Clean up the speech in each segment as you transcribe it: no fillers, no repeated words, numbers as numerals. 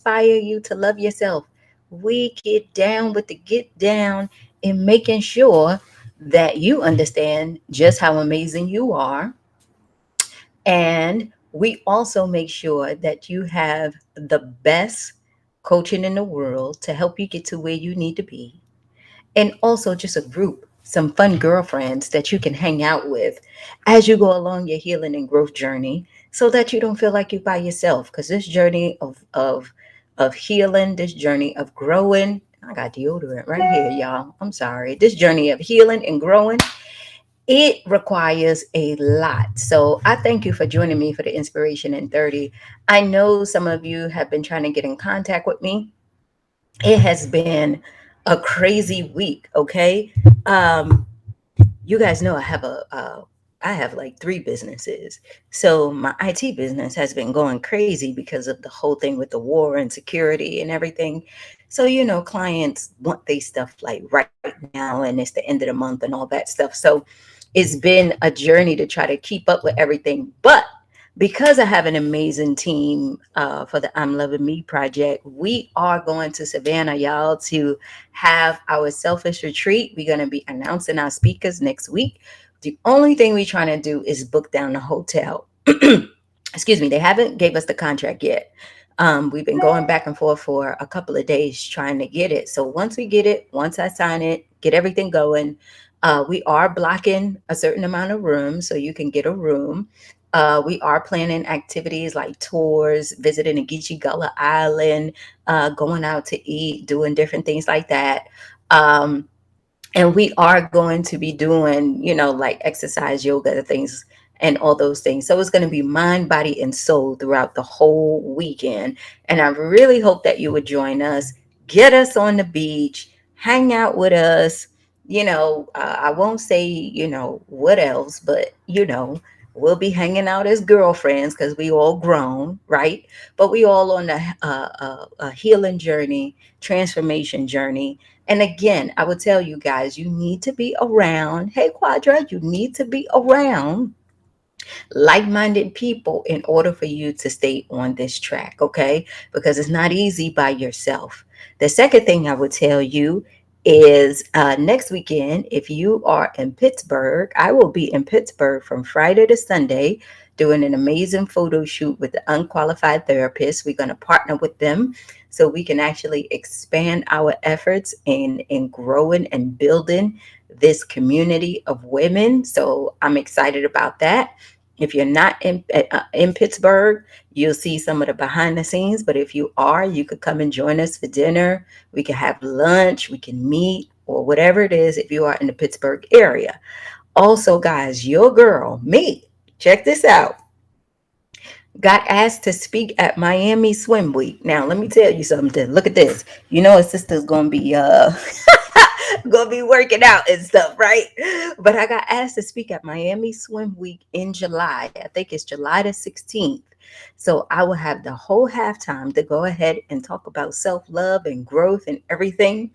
inspire you to love yourself. We get down with the get down in making sure that you understand just how amazing you are. And we also make sure that you have the best coaching in the world to help you get to where you need to be, and also just a group, some fun girlfriends that you can hang out with as you go along your healing and growth journey, so that you don't feel like you're by yourself. Because this journey of healing, this journey of growing, I got deodorant right here, y'all. I'm sorry. This journey of healing and growing, it requires a lot. So I thank you for joining me for the Inspiration in 30. I know some of you have been trying to get in contact with me. It has been a crazy week, okay? Um, you guys know I have like three businesses. So my IT business has been going crazy because of the whole thing with the war and security and everything. So clients want their stuff like right now, and it's the end of the month and all that stuff. So it's been a journey to try to keep up with everything. But because I have an amazing team for the I'm Loving Me project, we are going to Savannah, y'all, to have our selfish retreat. We're going to be announcing our speakers next week. The only thing we're trying to do is book down the hotel. Excuse me, they haven't gave us the contract yet. We've been going back and forth for a couple of days trying to get it. So once we get it, once I sign it, get everything going, we are blocking a certain amount of rooms so you can get a room. We are planning activities like tours, visiting the Geechee Gullah Island, going out to eat, doing different things like that. Um, and we are going to be doing like exercise, yoga things, and all those things. So it's going to be mind, body, and soul throughout the whole weekend. And I really hope that you would join us, get us on the beach, hang out with us. I won't say what else, but we'll be hanging out as girlfriends because we all grown, right? But we all on a healing journey, transformation journey. And again, I would tell you guys, you need to be around. Hey, Quadra, you need to be around like minded people in order for you to stay on this track, okay? Because it's not easy by yourself. The second thing I would tell you is next weekend, if you are in Pittsburgh, I will be in Pittsburgh from Friday to Sunday doing an amazing photo shoot with the Unqualified Therapist. We're going to partner with them so we can actually expand our efforts in growing and building this community of women. So I'm excited about that. If you're not in Pittsburgh, you'll see some of the behind the scenes. But if you are, you could come and join us for dinner. We can have lunch, we can meet, or whatever it is if you are in the Pittsburgh area. Also, guys, your girl, me, check this out, got asked to speak at Miami Swim Week. Now, let me tell you something. Look at this. A sister's gonna be gonna be working out and stuff, right? But I got asked to speak at Miami Swim Week in July. I think it's July the 16th. So I will have the whole halftime to go ahead and talk about self-love and growth and everything.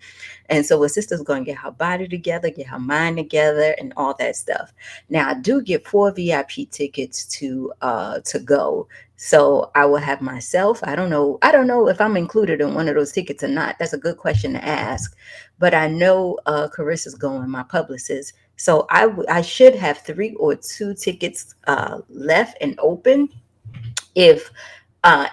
And so a sister's going to get her body together, get her mind together, and all that stuff. Now I do get 4 VIP tickets to go. So I will have myself. I don't know if I'm included in one of those tickets or not. That's a good question to ask. But I know Carissa's going, my publicist. So I should have 3 or 2 tickets left and open if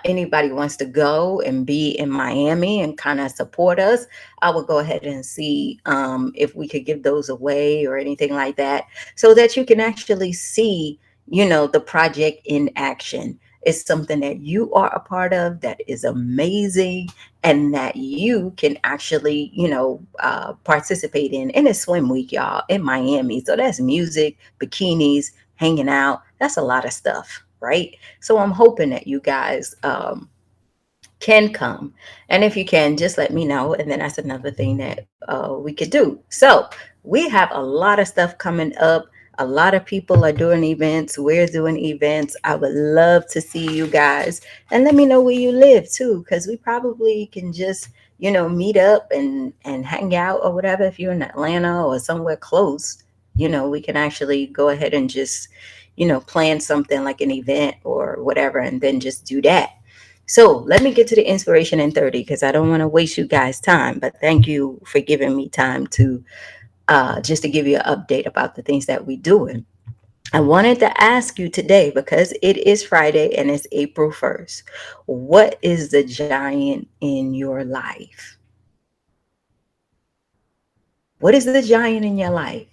anybody wants to go and be in Miami and kind of support us. I will go ahead and see if we could give those away or anything like that, so that you can actually see, the project in action. It's something that you are a part of that is amazing, and that you can actually, participate in a swim week, y'all, in Miami. So that's music, bikinis, hanging out. That's a lot of stuff, right? So I'm hoping that you guys can come. And if you can, just let me know. And then that's another thing that we could do. So we have a lot of stuff coming up. A lot of people are doing events. We're doing events. I would love to see you guys. And let me know where you live too, because we probably can just, meet up and hang out or whatever. If you're in Atlanta or somewhere close, we can actually go ahead and just, plan something like an event or whatever, and then just do that. So let me get to the inspiration in 30 because I don't want to waste you guys' time. But thank you for giving me time to just to give you an update about the things that we're doing. I wanted to ask you today because it is Friday and it's April 1st. What is the giant in your life? What is the giant in your life?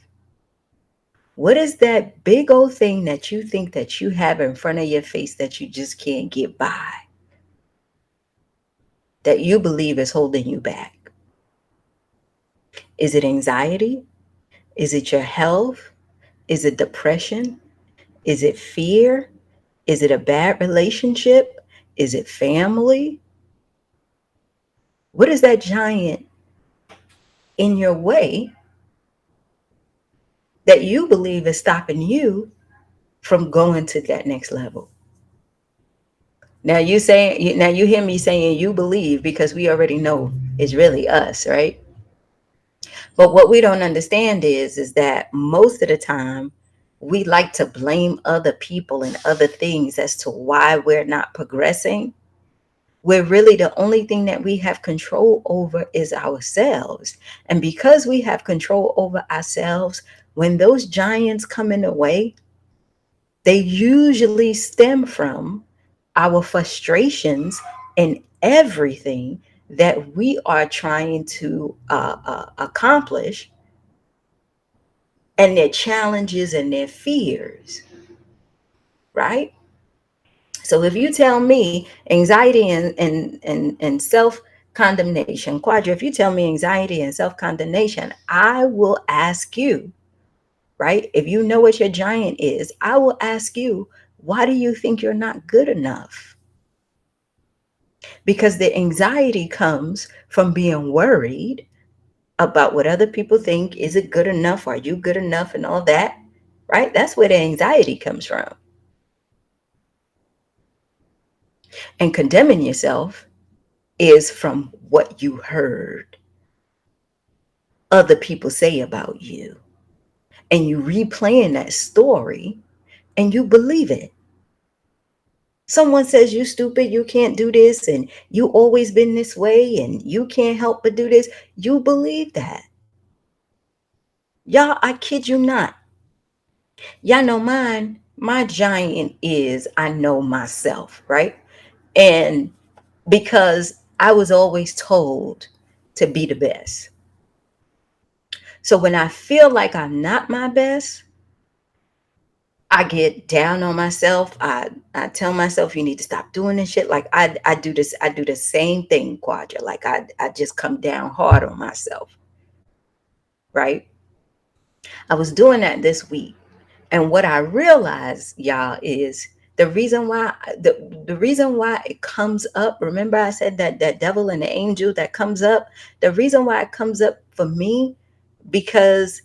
What is that big old thing that you think that you have in front of your face that you just can't get by? That you believe is holding you back? Is it anxiety? Is it your health? Is it depression? Is it fear? Is it a bad relationship? Is it family? What is that giant in your way that you believe is stopping you from going to that next level? Now you hear me saying you believe because we already know it's really us, right? But what we don't understand is that most of the time we like to blame other people and other things as to why we're not progressing, where really the only thing that we have control over is ourselves. And because we have control over ourselves, when those giants come in the way, they usually stem from our frustrations and everything that we are trying to accomplish, and their challenges and their fears, right? So if you tell me anxiety and self condemnation, Quadra, if you tell me anxiety and self condemnation, I will ask you, right? If you know what your giant is, I will ask you, why do you think you're not good enough? Because the anxiety comes from being worried about what other people think. Is it good enough? Are you good enough? And all that, right? That's where the anxiety comes from. And condemning yourself is from what you heard other people say about you. And you replaying that story and you believe it. Someone says you stupid, you can't do this, and you always been this way, and you can't help but do this. You believe that. Y'all, I kid you not. Y'all know mine. My giant is I know myself, right? And because I was always told to be the best. So when I feel like I'm not my best, I get down on myself. I tell myself you need to stop doing this shit. Like I do this, I do the same thing, Quadra. Like I just come down hard on myself, right? I was doing that this week. And what I realized, y'all, is the reason why it comes up. Remember, I said that that devil and the angel that comes up. The reason why it comes up for me because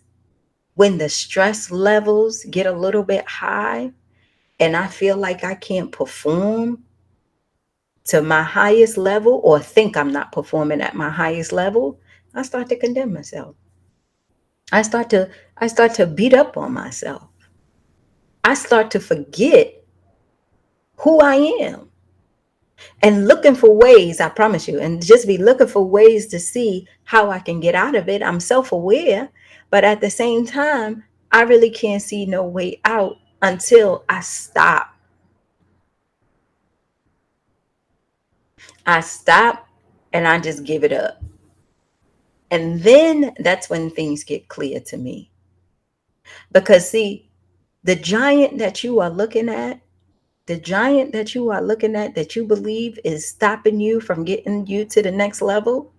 when the stress levels get a little bit high, and I feel like I can't perform to my highest level or think I'm not performing at my highest level, I start to condemn myself. I start to I start to beat up on myself. I start to forget who I am and looking for ways, I promise you, and just be looking for ways to see how I can get out of it. I'm self-aware, but at the same time, I really can't see no way out until I stop. I stop and I just give it up. And then that's when things get clear to me. Because, see, the giant that you are looking at, the giant that you are looking at that you believe is stopping you from getting you to the next level,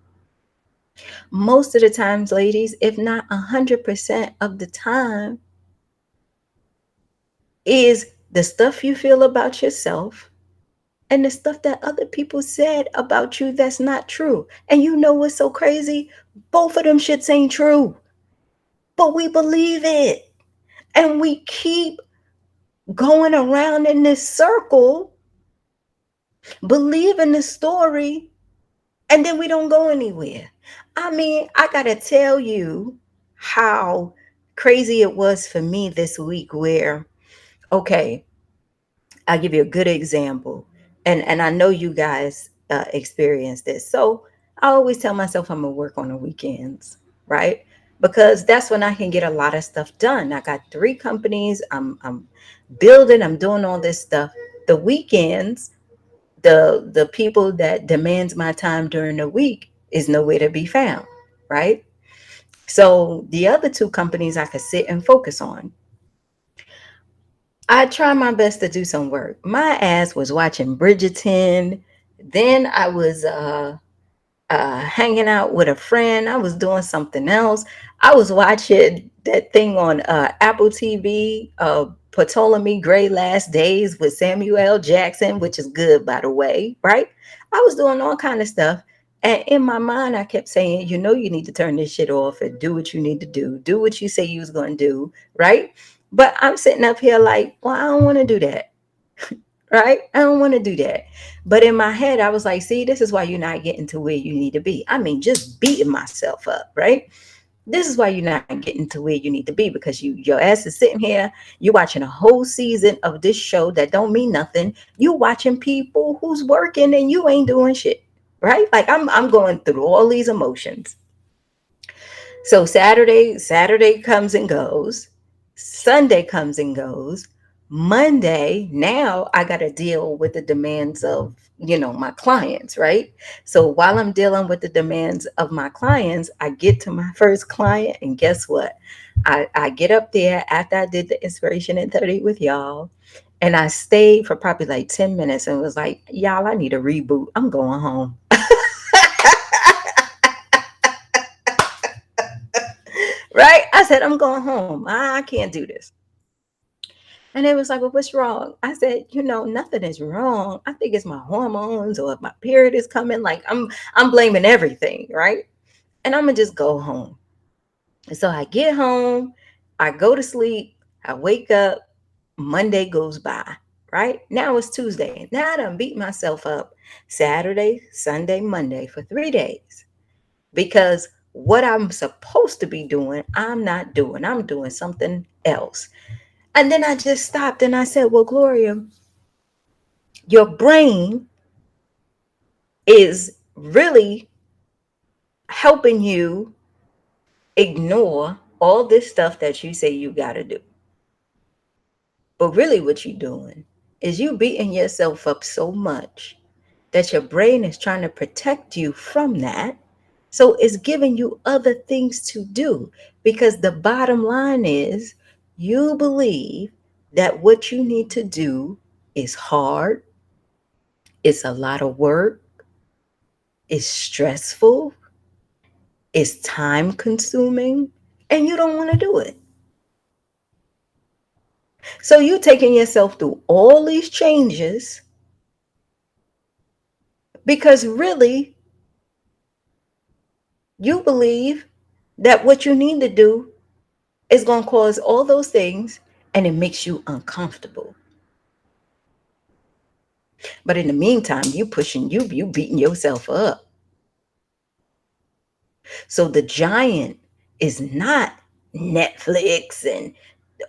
most of the times, ladies, if not 100% of the time, is the stuff you feel about yourself and the stuff that other people said about you that's not true. And you know what's so crazy? Both of them shits ain't true, but we believe it. And we keep going around in this circle, believing the story, and then we don't go anywhere. I mean, I gotta tell you how crazy it was for me this week where, okay, I'll give you a good example. And I know you guys experience this. So I always tell myself I'm gonna work on the weekends, right? Because that's when I can get a lot of stuff done. I got three companies. I'm building. I'm doing all this stuff. The weekends, the people that demands my time during the week is nowhere to be found, right? So the other two companies I could sit and focus on. I try my best to do some work. My ass was watching Bridgerton. Then I was hanging out with a friend. I was doing something else. I was watching that thing on Apple TV, Ptolemy Gray Last Days with Samuel L. Jackson, which is good, by the way, right? I was doing all kind of stuff. And in my mind, I kept saying, you know, you need to turn this shit off and do what you need to do. Do what you say you was going to do, right? But I'm sitting up here like, well, I don't want to do that, right? I don't want to do that. But in my head, I was like, see, this is why you're not getting to where you need to be. I mean, just beating myself up, right? This is why you're not getting to where you need to be, because your ass is sitting here, you're watching a whole season of this show that don't mean nothing. You watching people who's working and you ain't doing shit, right? Like I'm going through all these emotions. So Saturday comes and goes. Sunday comes and goes. Monday, now I got to deal with the demands of, my clients, right? So while I'm dealing with the demands of my clients, I get to my first client, and guess what? I get up there after I did the inspiration in 30 with y'all, and I stayed for probably like 10 minutes and was like, y'all, I need a reboot. I'm going home. Right? I said, I'm going home. I can't do this. And they was like, well, what's wrong? I said, nothing is wrong. I think it's my hormones or if my period is coming. Like I'm blaming everything, right? And I'm gonna just go home. And so I get home, I go to sleep, I wake up, Monday goes by, right? Now it's Tuesday. Now I done beat myself up Saturday, Sunday, Monday for 3 days because what I'm supposed to be doing, I'm not doing. I'm doing something else. And then I just stopped and I said, well, Gloria, your brain is really helping you ignore all this stuff that you say you got to do. But really, what you're doing is you beating yourself up so much that your brain is trying to protect you from that. So it's giving you other things to do because the bottom line is you believe that what you need to do is hard, it's a lot of work, it's stressful, it's time consuming, and you don't want to do it. So you taking yourself through all these changes because really you believe that what you need to do is going to cause all those things and it makes you uncomfortable. But in the meantime, you beating yourself up. So the giant is not Netflix and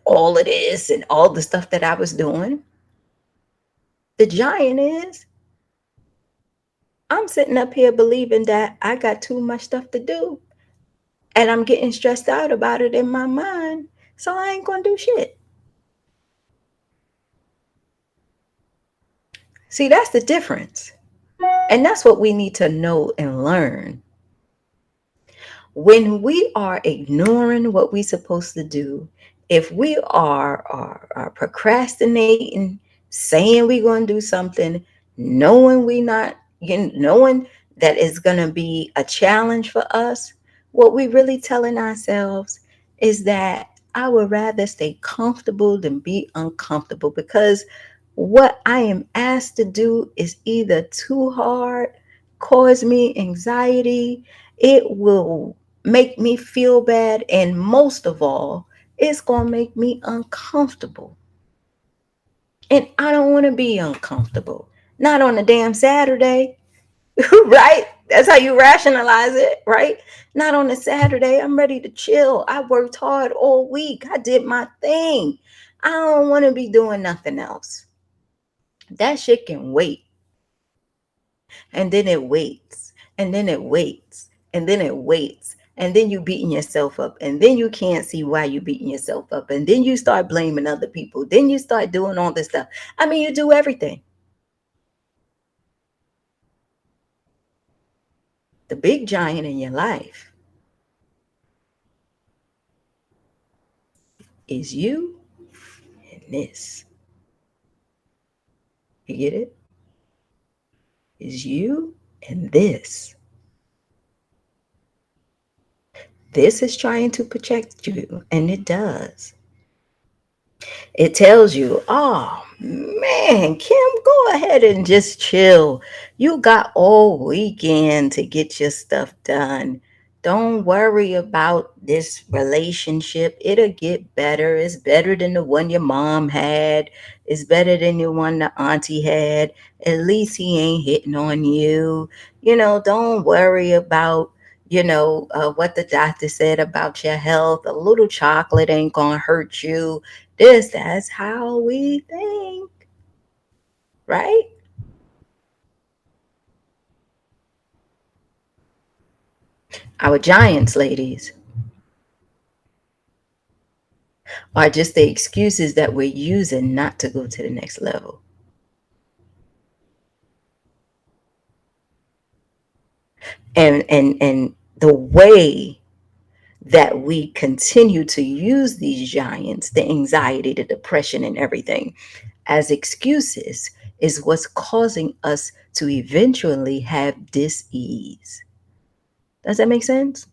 all of this and all the stuff that I was doing. The giant is I'm sitting up here believing that I got too much stuff to do and I'm getting stressed out about it in my mind. So I ain't going to do shit. See, that's the difference. And that's what we need to know and learn. When we are ignoring what we're supposed to do, if we are procrastinating, saying we're going to do something, knowing we not, knowing that it's going to be a challenge for us, what we really telling ourselves is that I would rather stay comfortable than be uncomfortable because what I am asked to do is either too hard, cause me anxiety, it will make me feel bad, and most of all, it's going to make me uncomfortable. And I don't want to be uncomfortable. Not on a damn Saturday, right? That's how you rationalize it, right? Not on a Saturday. I'm ready to chill. I worked hard all week. I did my thing. I don't want to be doing nothing else. That shit can wait. And then it waits, and then it waits, and then it waits. And then you beating yourself up, and then you can't see why you beating yourself up, and then you start blaming other people. Then you start doing all this stuff. I mean, you do everything. The big giant in your life is you and this. You get it? Is you and this. This is trying to protect you, and it does. It tells you, oh man, Kim, go ahead and just chill. You got all weekend to get your stuff done. Don't worry about this relationship. It'll get better. It's better than the one your mom had. It's better than the one the auntie had. At least he ain't hitting on you. Don't worry about what the doctor said about your health. A little chocolate ain't gonna hurt you. That's how we think, right? Our giants, ladies, are just the excuses that we're using not to go to the next level. And the way that we continue to use these giants, the anxiety, the depression, and everything, as excuses is what's causing us to eventually have dis-ease. Does that make sense?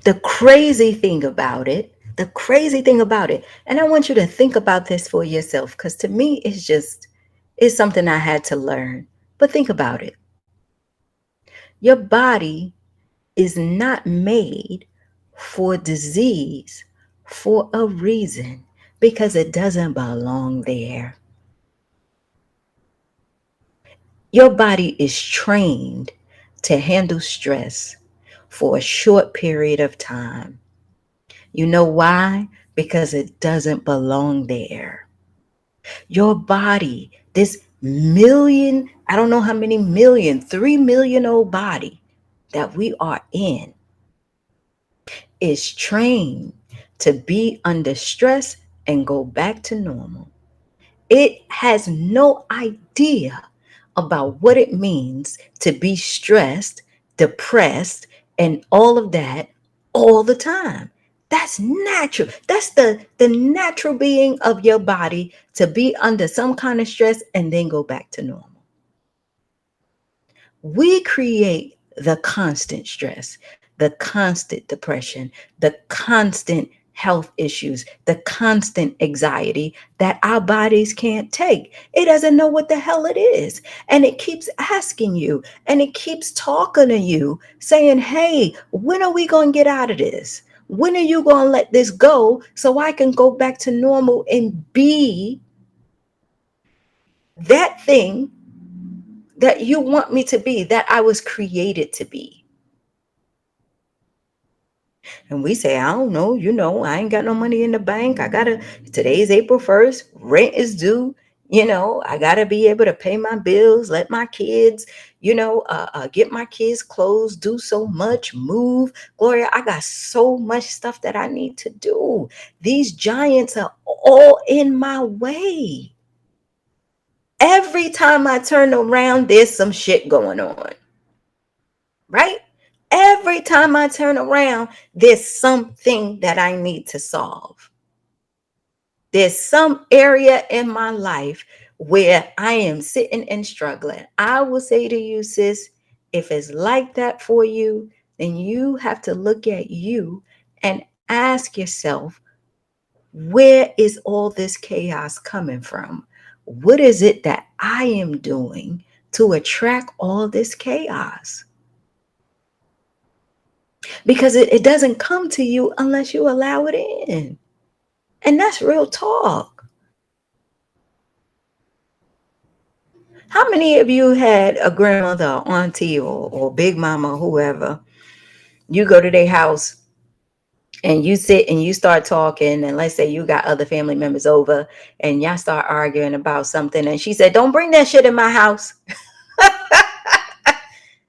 The crazy thing about it, and I want you to think about this for yourself, because to me, it's something I had to learn. But think about it. Your body is not made for disease for a reason, because it doesn't belong there. Your body is trained to handle stress for a short period of time. You know why? Because it doesn't belong there. Your body, this million, I don't know how many million, 3 million old body that we are in, is trained to be under stress and go back to normal. It has no idea about what it means to be stressed, depressed, and all of that all the time. That's natural. That's the natural being of your body, to be under some kind of stress and then go back to normal. We create the constant stress, the constant depression, the constant health issues, the constant anxiety that our bodies can't take. It doesn't know what the hell it is. And it keeps asking you, and it keeps talking to you, saying, hey, when are we going to get out of this? When are you going to let this go so I can go back to normal and be that thing that you want me to be, that I was created to be? And we say, I don't know, I ain't got no money in the bank. Today's April 1st, rent is due. I got to be able to pay my bills, let my kids, get my kids clothes, do so much, move. Gloria, I got so much stuff that I need to do. These giants are all in my way. Every time I turn around, there's some shit going on. Right? Every time I turn around, there's something that I need to solve. There's some area in my life where I am sitting and struggling. I will say to you, sis, if it's like that for you, then you have to look at you and ask yourself, where is all this chaos coming from? What is it that I am doing to attract all this chaos? Because it doesn't come to you unless you allow it in. And that's real talk. How many of you had a grandmother or auntie or big mama, whoever, you go to their house and you sit and you start talking, and let's say you got other family members over and y'all start arguing about something, and she said, don't bring that shit in my house.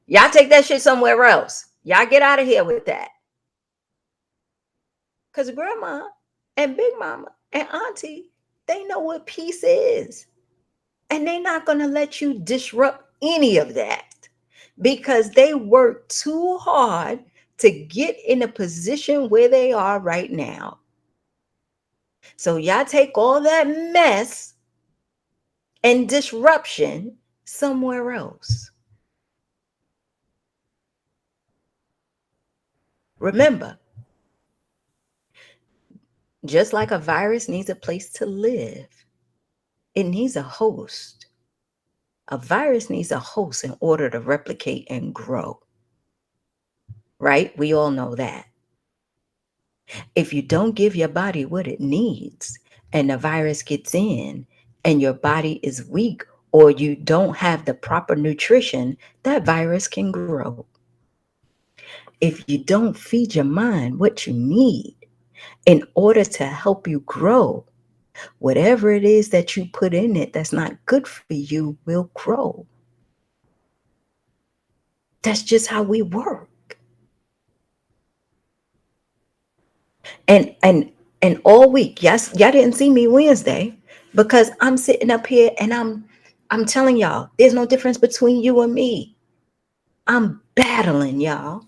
Y'all take that shit somewhere else. Y'all get out of here with that. Because grandma and big mama and auntie, they know what peace is. And they're not going to let you disrupt any of that because they work too hard to get in a position where they are right now. So y'all take all that mess and disruption somewhere else. Remember, just like a virus needs a place to live, it needs a host. A virus needs a host in order to replicate and grow. Right? We all know that. If you don't give your body what it needs and the virus gets in and your body is weak or you don't have the proper nutrition, that virus can grow. If you don't feed your mind what you need in order to help you grow, whatever it is that you put in it that's not good for you will grow. That's just how we work. And all week, yes, y'all didn't see me Wednesday because I'm sitting up here and I'm telling y'all, there's no difference between you and me. I'm battling, y'all,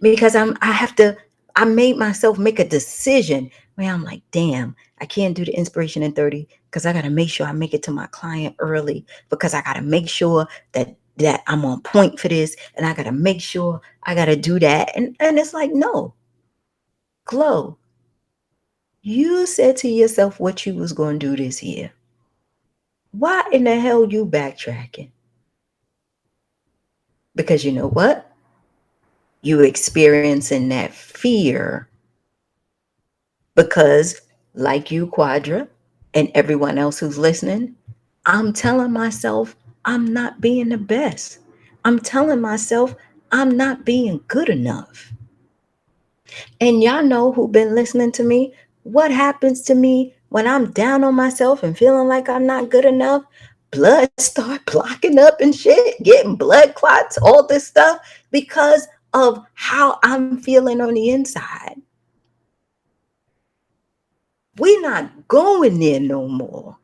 because I made myself make a decision where I'm like, damn, I can't do the inspiration in 30 because I got to make sure I make it to my client early, because I got to make sure that I'm on point for this, and I got to make sure I got to do that. And it's like, no, Glow, you said to yourself what you was going to do this year. Why in the hell you backtracking? Because you know what? You experiencing that fear because, like you, Quadra, and everyone else who's listening, I'm telling myself I'm not being the best. I'm telling myself I'm not being good enough. And y'all know who've been listening to me, what happens to me when I'm down on myself and feeling like I'm not good enough? Blood start blocking up and shit, getting blood clots, all this stuff because of how I'm feeling on the inside. We're not going there no more.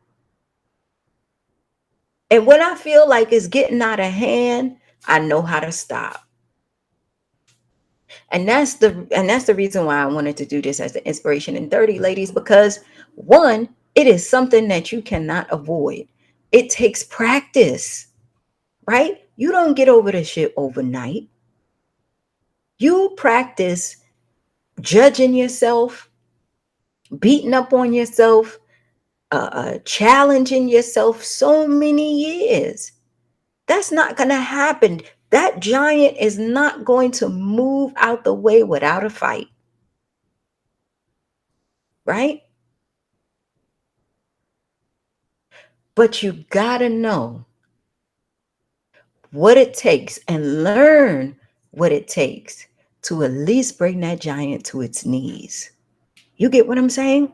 And when I feel like it's getting out of hand, I know how to stop. And that's the reason why I wanted to do this as the inspiration in 30, ladies, because one, it is something that you cannot avoid. It takes practice, right? You don't get over this shit overnight. You practice judging yourself, beating up on yourself, challenging yourself so many years. That's not going to happen. That giant is not going to move out the way without a fight, right? But you got to know what it takes and learn what it takes to at least bring that giant to its knees. You get what I'm saying?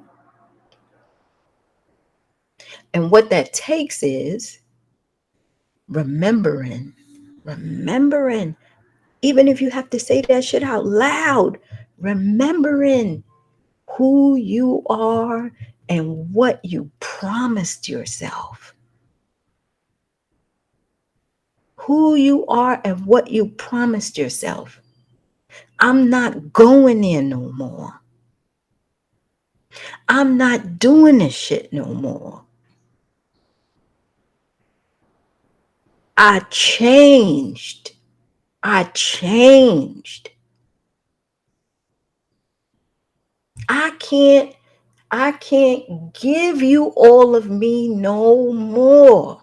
And what that takes is remembering, even if you have to say that shit out loud, remembering who you are and what you promised yourself. Who you are and what you promised yourself. I'm not going there no more. I'm not doing this shit no more. I changed. I changed. I can't give you all of me no more.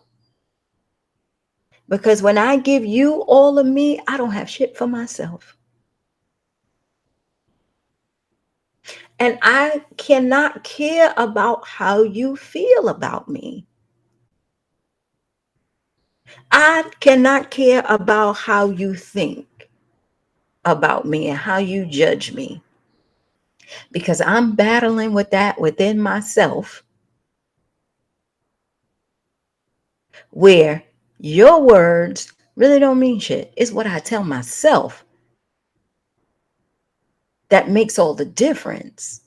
Because when I give you all of me, I don't have shit for myself. And I cannot care about how you feel about me. I cannot care about how you think about me and how you judge me. because I'm battling with that within myself, where your words really don't mean shit. It's what I tell myself that makes all the difference.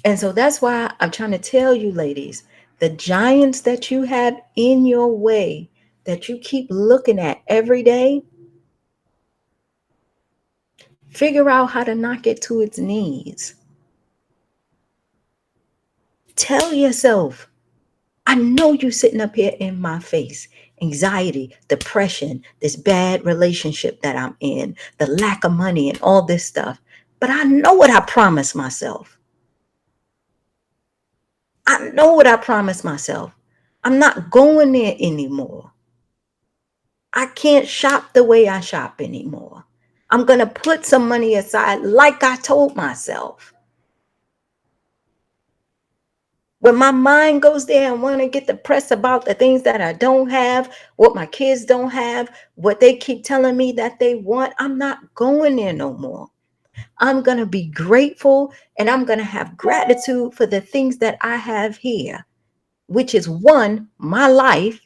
And so that's why I'm trying to tell you, ladies, the giants that you have in your way that you keep looking at every day, figure out how to knock it to its knees. Tell yourself, I know you sitting up here in my face. Anxiety, depression, this bad relationship that I'm in, the lack of money and all this stuff. But I know what I promised myself. I know what I promised myself. I'm not going there anymore. I can't shop the way I shop anymore. I'm going to put some money aside like I told myself. When my mind goes there and want to get depressed about the things that I don't have, what my kids don't have, what they keep telling me that they want, I'm not going there no more. I'm going to be grateful and I'm going to have gratitude for the things that I have here, which is one, my life,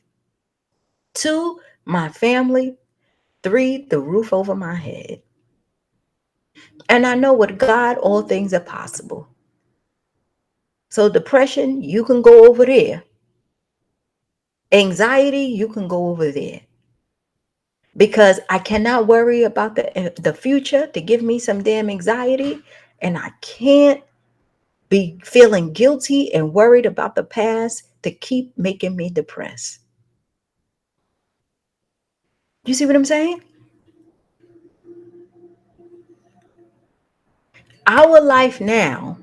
two, my family, three, the roof over my head. And I know with God, all things are possible. So depression, you can go over there. Anxiety, you can go over there. Because I cannot worry about the future to give me some damn anxiety. And I can't be feeling guilty and worried about the past to keep making me depressed. You see what I'm saying? Our life now,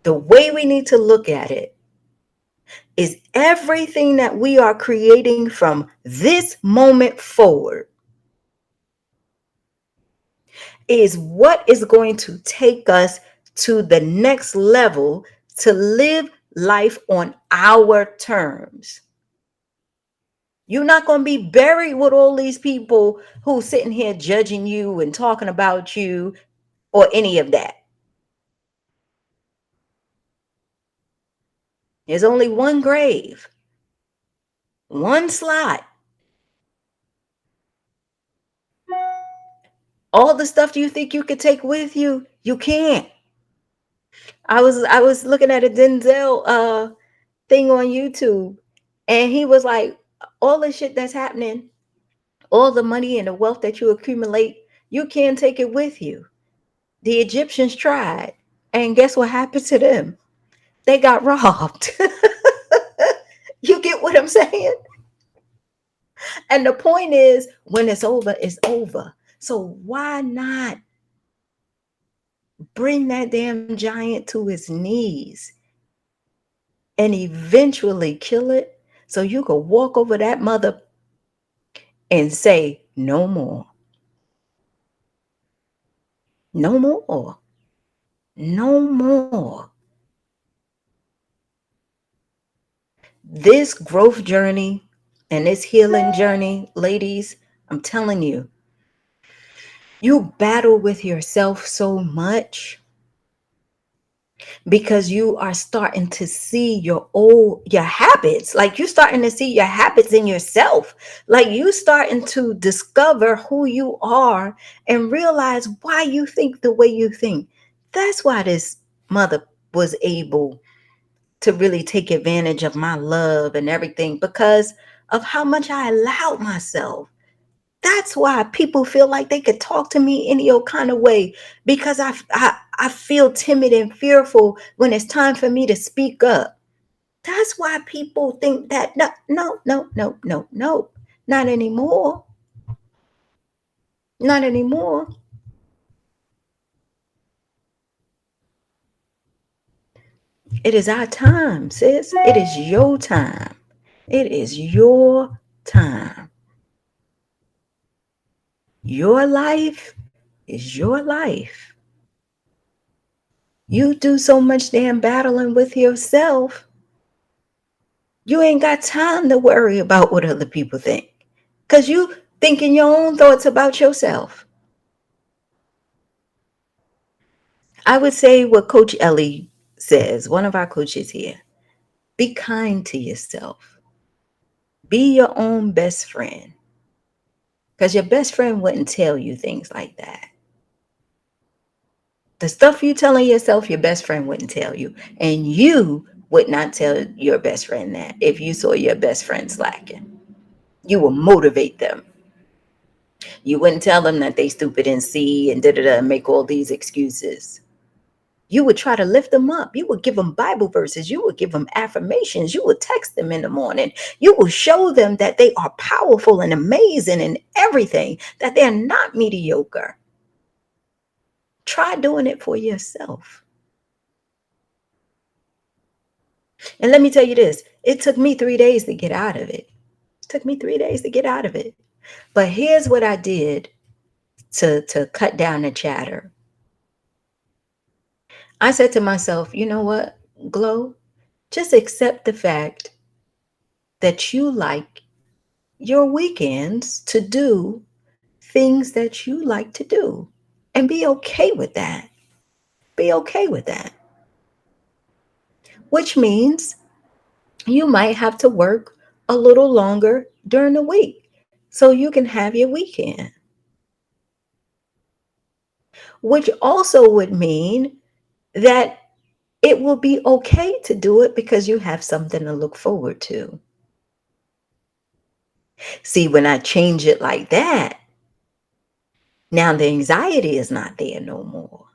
the way we need to look at it is everything that we are creating from this moment forward is what is going to take us to the next level to live life on our terms. You're not going to be buried with all these people who sitting here judging you and talking about you or any of that. There's only one grave, one slot. All the stuff you think you could take with you, you can't. I was looking at a Denzel thing on YouTube, and he was like, all the shit that's happening, all the money and the wealth that you accumulate, you can't take it with you. The Egyptians tried, and guess what happened to them? They got robbed. You get what I'm saying? And the point is, when it's over, it's over. So why not bring that damn giant to his knees and eventually kill it so you could walk over that mother and say, no more. No more. No more. This growth journey and this healing journey, ladies, I'm telling you, you battle with yourself so much because you are starting to see your habits. Like you starting to see your habits in yourself. Like you starting to discover who you are and realize why you think the way you think. That's why this mother was able to really take advantage of my love and everything, because of how much I allowed myself. That's why people feel like they could talk to me any old kind of way, because I feel timid and fearful when it's time for me to speak up. That's why people think that no, not anymore. Not anymore. It is our time, sis. It is your time. It is your time. Your life is your life. You do so much damn battling with yourself. You ain't got time to worry about what other people think. Because you thinking your own thoughts about yourself. I would say what Coach Ellie says, one of our coaches here: be kind to yourself, be your own best friend, because your best friend wouldn't tell you things like that. The stuff you telling yourself, your best friend wouldn't tell you. And you would not tell your best friend that if you saw your best friend slacking. You will motivate them. You wouldn't tell them that they stupid and see and da da da and make all these excuses. You would try to lift them up. You would give them Bible verses. You would give them affirmations. You would text them in the morning. You will show them that they are powerful and amazing and everything, that they're not mediocre. Try doing it for yourself. And let me tell you this, it took me 3 days to get out of it. It took me 3 days to get out of it. But here's what I did to cut down the chatter. I said to myself, you know what, Glow, just accept the fact that you like your weekends to do things that you like to do and be okay with that. Be okay with that. Which means you might have to work a little longer during the week so you can have your weekend. Which also would mean that it will be okay to do it because you have something to look forward to. See, when I change it like that, now the anxiety is not there no more.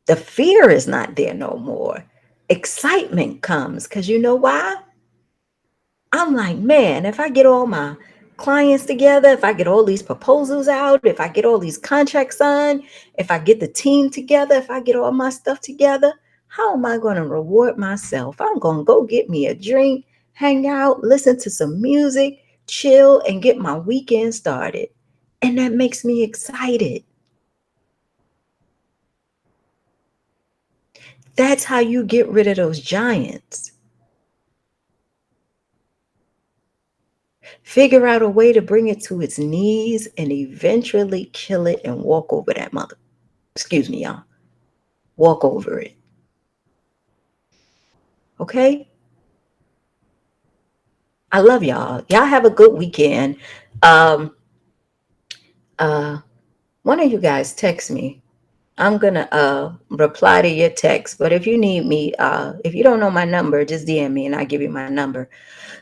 The fear is not there no more. Excitement comes because you know why? I'm like, man, if I get all my clients together, if I get all these proposals out, if I get all these contracts signed, if I get the team together, if I get all my stuff together, how am I going to reward myself? I'm going to go get me a drink, hang out, listen to some music, chill, and get my weekend started. And that makes me excited. That's how you get rid of those giants. Figure out a way to bring it to its knees and eventually kill it and walk over that mother. Excuse me, y'all. Walk over it. Okay? I love y'all. Y'all have a good weekend. Um, uh, one of you guys text me. I'm gonna reply to your text. But if you need me, if you don't know my number, just DM me and I'll give you my number.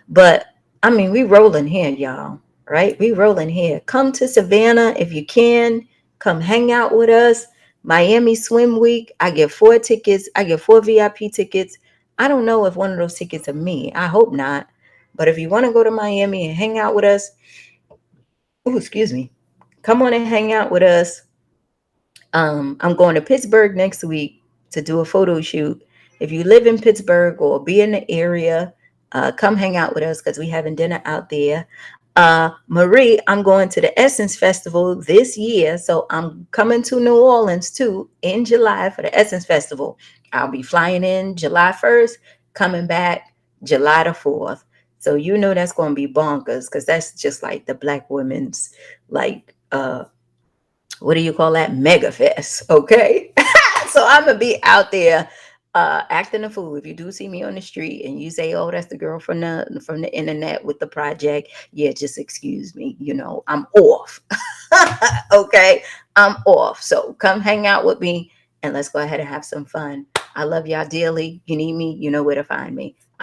But I mean, we rolling here, y'all. Right? We rolling here. Come to Savannah if you can. Come hang out with us. Miami Swim Week. I get 4 tickets. I get 4 VIP tickets. I don't know if one of those tickets are me. I hope not. But if you want to go to Miami and hang out with us, oh, excuse me, come on and hang out with us. I'm going to Pittsburgh next week to do a photo shoot. If you live in Pittsburgh or be in the area, come hang out with us because we having dinner out there. Marie, I'm going to the Essence Festival this year. So I'm coming to New Orleans too in July for the Essence Festival. I'll be flying in July 1st, coming back July the 4th. So you know that's going to be bonkers because that's just like the Black women's like what do you call that? Mega fest. Okay. So I'm gonna be out there acting a fool. If you do see me on the street and you say, oh, that's the girl from the internet with the project, yeah, just excuse me. You know, I'm off. Okay. I'm off. So come hang out with me and let's go ahead and have some fun. I love y'all dearly. You need me, you know where to find me.